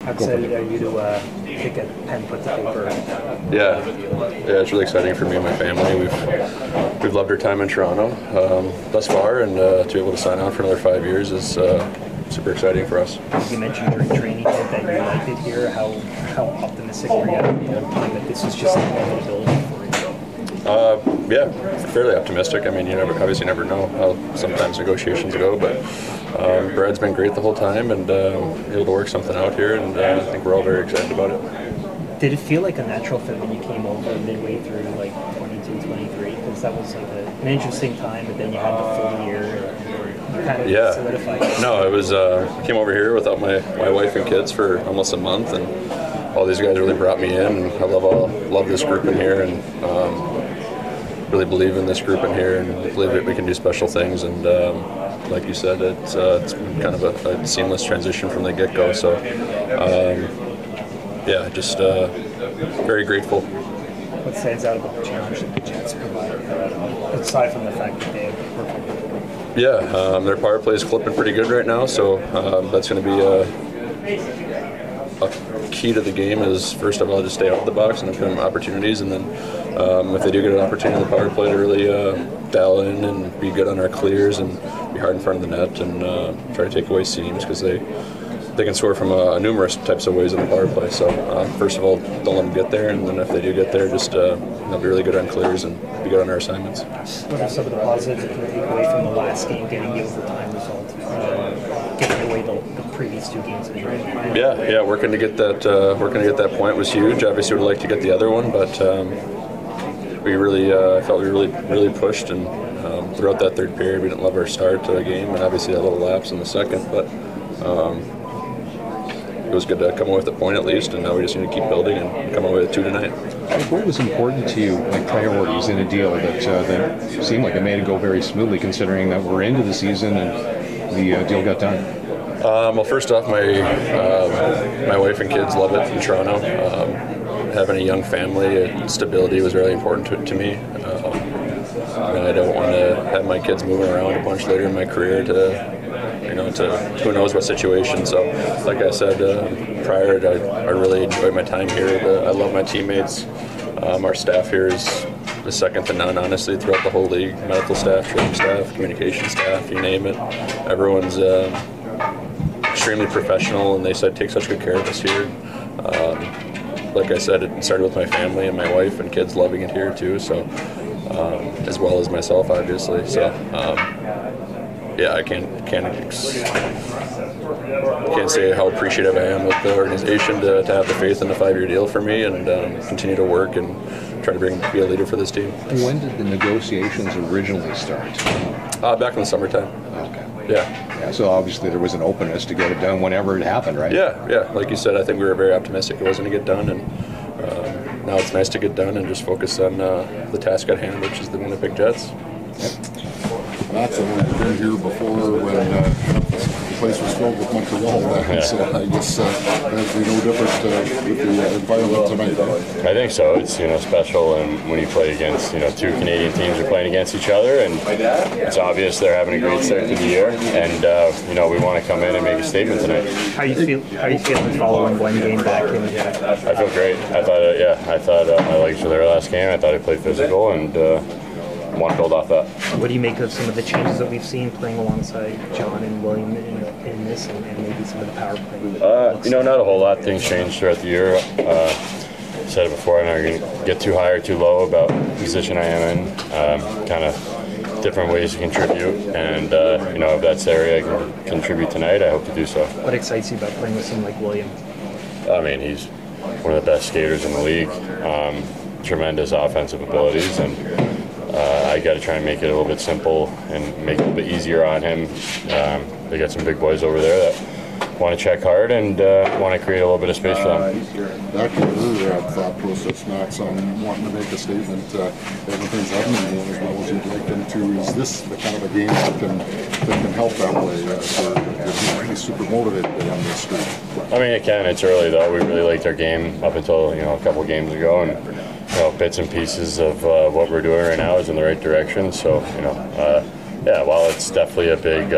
How excited are you to get a pen put to paper? Yeah, it's really exciting for me and my family. We've loved our time in Toronto thus far, and to be able to sign on for another 5 years is super exciting for us. You mentioned during training camp that you liked it here. How optimistic were you at the time that this was just inevitability for you? Yeah, fairly optimistic. I mean, you obviously never know how sometimes negotiations go, but Brad's been great the whole time, and able to work something out here, and I think we're all very excited about it. Did it feel like a natural fit when you came over midway through, like 22, 23? Because that was like an interesting time, but then you had the full year, and you kind of solidified it. No, it was. Came over here without my wife and kids for almost a month, and all these guys really brought me in. And I love this group in here, and really believe in this group in here, and believe that we can do special things. And like you said, it's been kind of a seamless transition from the get-go. So yeah, just very grateful. What stands out about the challenge that the Jets provide, aside from the fact that they have perfect? Yeah, their power play is clipping pretty good right now, so that's going to be a key to the game. Is first of all just stay out of the box and give them opportunities, and then if they do get an opportunity in the power play to really dial in and be good on our clears and be hard in front of the net and try to take away seams, because they can score from numerous types of ways in the power play. So first of all, don't let them get there, and then if they do get there, just they'll be really good on clears and be good on our assignments. What are some of the positives that you take away from the last game, getting the overtime result, getting away the previous two games? Yeah, working to get that point was huge. Obviously, would like to get the other one, but we really felt we really pushed, and throughout that third period, we didn't love our start to the game, and obviously a little lapse in the second, but. It was good to come away with a point at least, and now we just need to keep building and come away with 2 tonight. What was important to you, like priorities in a deal that seemed like it made it go very smoothly, considering that we're into the season and the deal got done? Well, first off, my wife and kids love it in Toronto. Having a young family, stability was really important to me. And I don't want to have my kids moving around a bunch later in my career to who knows what situation. So, like I said prior, I really enjoyed my time here. I love my teammates. Our staff here is second to none, honestly, throughout the whole league. Medical staff, training staff, communication staff, you name it. Everyone's extremely professional, and they said take such good care of us here. Like I said, it started with my family and my wife and kids loving it here too. So, as well as myself, obviously. So. Yeah, I can't say how appreciative I am with the organization to have the faith in the 5-year deal for me, and continue to work and try to be a leader for this team. When did the negotiations originally start? Back in the summertime. Okay. Yeah. So obviously there was an openness to get it done whenever it happened, right? Yeah. Like you said, I think we were very optimistic it was going to get done, and now it's nice to get done and just focus on the task at hand, which is the Winnipeg Jets. Yep. That's we've been here before when the place was filled with Montreal, so I guess that'd be no different with the environment tonight. I think so. It's special, and when you play against 2 Canadian teams are playing against each other, and it's obvious they're having a great start to the year, and we want to come in and make a statement tonight. How you feeling following one game back? I feel great. I thought I liked their last game. I thought I played physical, and want to build off that. What do you make of some of the changes that we've seen playing alongside John and William in this, and maybe some of the power play? Not a whole lot. Things changed throughout the year. Said it before, I'm not going to get too high or too low about the position I am in. Kind of different ways to contribute, and if that's the area I can contribute tonight, I hope to do so. What excites you about playing with someone like William? I mean, he's one of the best skaters in the league. Tremendous offensive abilities, and I got to try and make it a little bit simple and make it a little bit easier on him. They got some big boys over there that want to check hard and want to create a little bit of space for them. Back to your thought process, Max, on wanting to make a statement. Everything's haven't been going as well as you'd like them to. Is this the kind of a game that can help that way? You're really super motivated on this street. I mean, it can. It's early though. We really liked our game up until a couple of games ago, and bits and pieces of what we're doing right now is in the right direction. So Yeah, well, it's definitely a big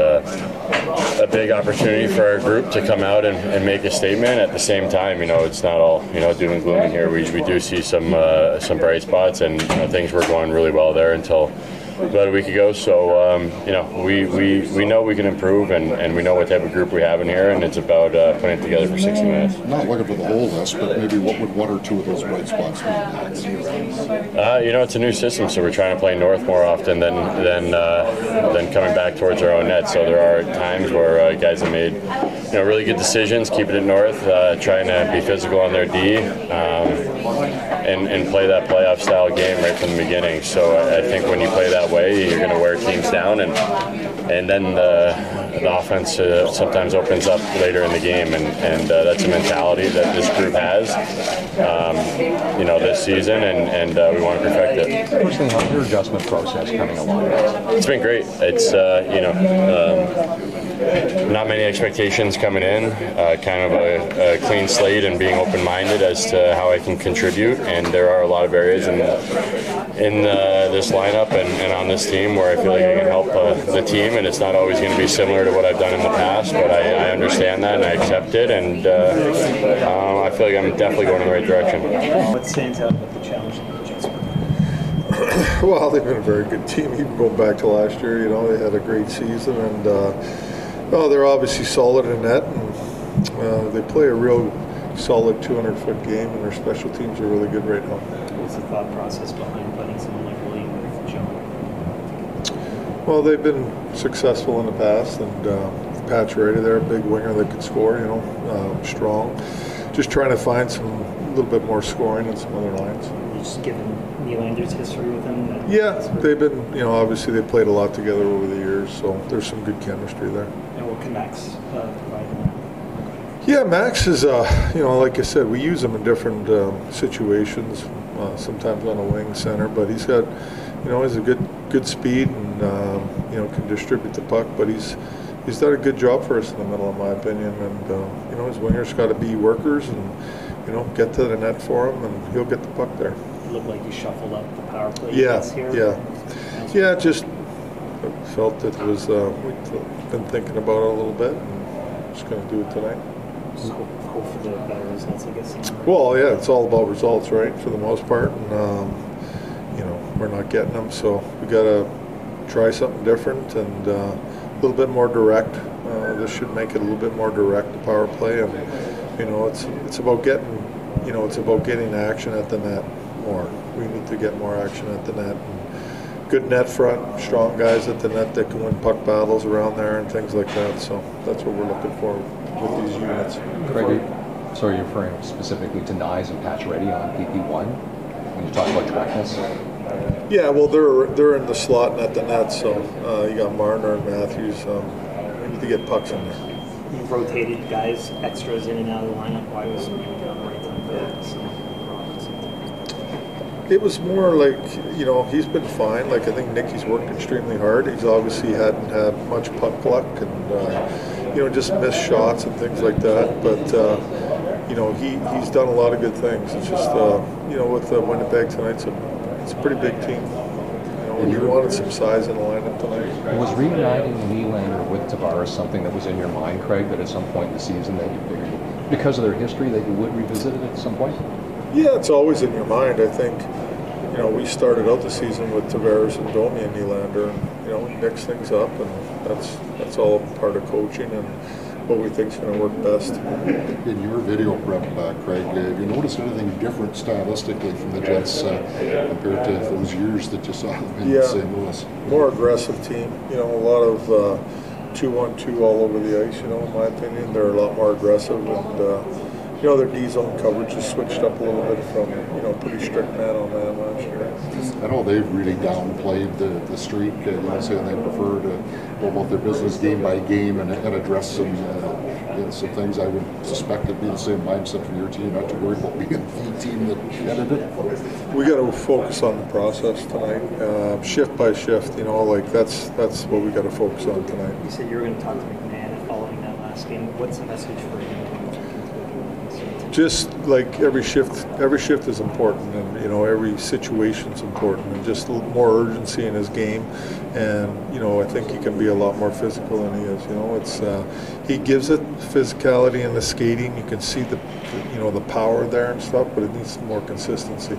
opportunity for our group to come out and make a statement. At the same time, it's not all doom and gloom in here. We do see some bright spots, and things were going really well there until about a week ago. So we know we can improve, and we know what type of group we have in here, and it's about putting it together for 60 minutes. Not looking for the whole list, but maybe what would one or two of those bright spots be? It's a new system, so we're trying to play north more often than coming back towards our own net. So there are times where guys have made really good decisions, keeping it north, trying to be physical on their D, and play that playoff style game right from the beginning. So I think when you play that way, you're going to wear teams down, and then the offense sometimes opens up later in the game, and that's a mentality that this group has, this season, and we want to perfect it. Personally, how's your adjustment process coming along? It's been great. It's not many expectations coming in, kind of a clean slate and being open-minded as to how I can contribute, and there are a lot of areas in this lineup and on this team where I feel like I can help the team, and it's not always going to be similar to what I've done in the past, but I understand that and I accept it, and I feel like I'm definitely going in the right direction. What stands out about the challenge of the adjustment? Well, they've been a very good team, even going back to last year. They had a great season, and they're obviously solid in net, and they play a real solid 200-foot game, and their special teams are really good right now. What's the thought process behind putting someone like William with John? Well, they've been successful in the past, and Pacioretty, they're a big winger that can score, strong. Just trying to find a little bit more scoring in some other lines. Just given Nylander's history with him? Yeah, they've been, obviously they played a lot together over the years, so there's some good chemistry there. And what can Max provide them? Yeah, Max is, like I said, we use him in different situations, sometimes on a wing center, but he's got, he's a good speed and, can distribute the puck, but he's done a good job for us in the middle, in my opinion, and, his wingers got to be workers and, get to the net for him, and he'll get the puck there. It looked like you shuffled up the power play. Yeah, just felt it was, we've been thinking about it a little bit, and just going to do it tonight. Just hope for the better results, I guess. Well, yeah, it's all about results, right, for the most part, and, we're not getting them, so we got to try something different and a little bit more direct. This should make it a little bit more direct, the power play, and, it's about getting action at the net more. We need to get more action at the net. And good net front, strong guys at the net that can win puck battles around there and things like that. So that's what we're looking for with these units. Craig, so you're referring specifically to Knies and Pacioretty on PP1 when you talk about directness? Yeah, well, they're in the slot and at the net, so you got Marner and Matthews. We need to get pucks in there. You've rotated guys, extras in and out of the lineup. Why was it on the right time for that? It was more like, he's been fine. Like, I think Nicky's worked extremely hard. He's obviously hadn't had much puck luck and, just missed shots and things like that. But, he's done a lot of good things. It's just, with Winnipeg tonight, it's a pretty big team. You wanted some size in the lineup tonight. Was reuniting Nylander with Tavares something that was in your mind, Craig, that at some point in the season that you figured, because of their history, that you would revisit it at some point? Yeah, it's always in your mind. I think, we started out the season with Tavares and Domi and Nylander, and, we mix things up, and that's all part of coaching and what we think is going to work best. In your video prep, Craig, have you noticed anything different stylistically from the Jets compared to those years that you saw them in St. Louis? More aggressive team. A lot of 2-1-2 all over the ice. In my opinion, they're a lot more aggressive, and their D-zone coverage has switched up a little bit from pretty strict man-on-man last year. I know they've really downplayed the streak, saying they prefer to go about their business game by game and address some things. I would suspect it'd be the same mindset for your team, not to worry about being the team that ended it. We got to focus on the process tonight, shift by shift. That's what we got to focus on tonight. You said you were going to talk to McMahon following that last game. What's the message for him? just like every shift is important, and you know, every situation's important, and just more urgency in his game. And you know, I think he can be a lot more physical than he is. You know, it's he gives it physicality in the skating. You can see the you know, the power there and stuff, but it needs more consistency.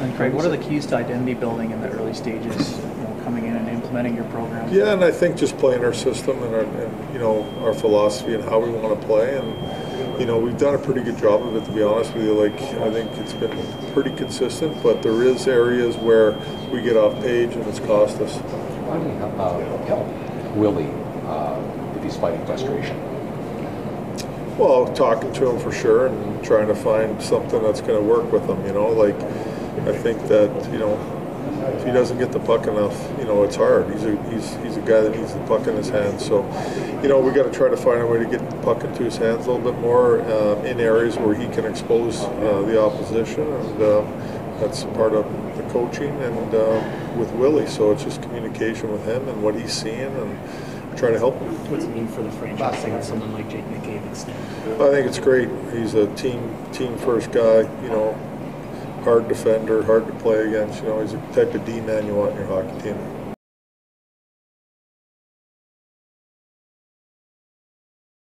And Craig, what are the keys to identity building in the early stages, you know, coming in and implementing your program? Yeah, and I think just playing our system and you know, our philosophy and how we want to play, and you know, we've done a pretty good job of it, to be honest with you. Like, I think it's been pretty consistent, but there is areas where we get off page and it's cost us. How do you help Willie if he's fighting frustration? Well, talking to him for sure, and trying to find something that's going to work with him. You know, like, I think that, you know, if he doesn't get the puck enough, you know, it's hard. He's a guy that needs the puck in his hands. So, you know, we got to try to find a way to get the puck into his hands a little bit more in areas where he can expose the opposition, and that's part of the coaching and with Willie. So it's just communication with him and what he's seeing, and try to help him. What's it mean for the franchise to have someone like Jake McCabe extend? I think it's great. He's a team first guy. You know, hard defender, hard to play against. You know, he's the type of D-man you want in your hockey team.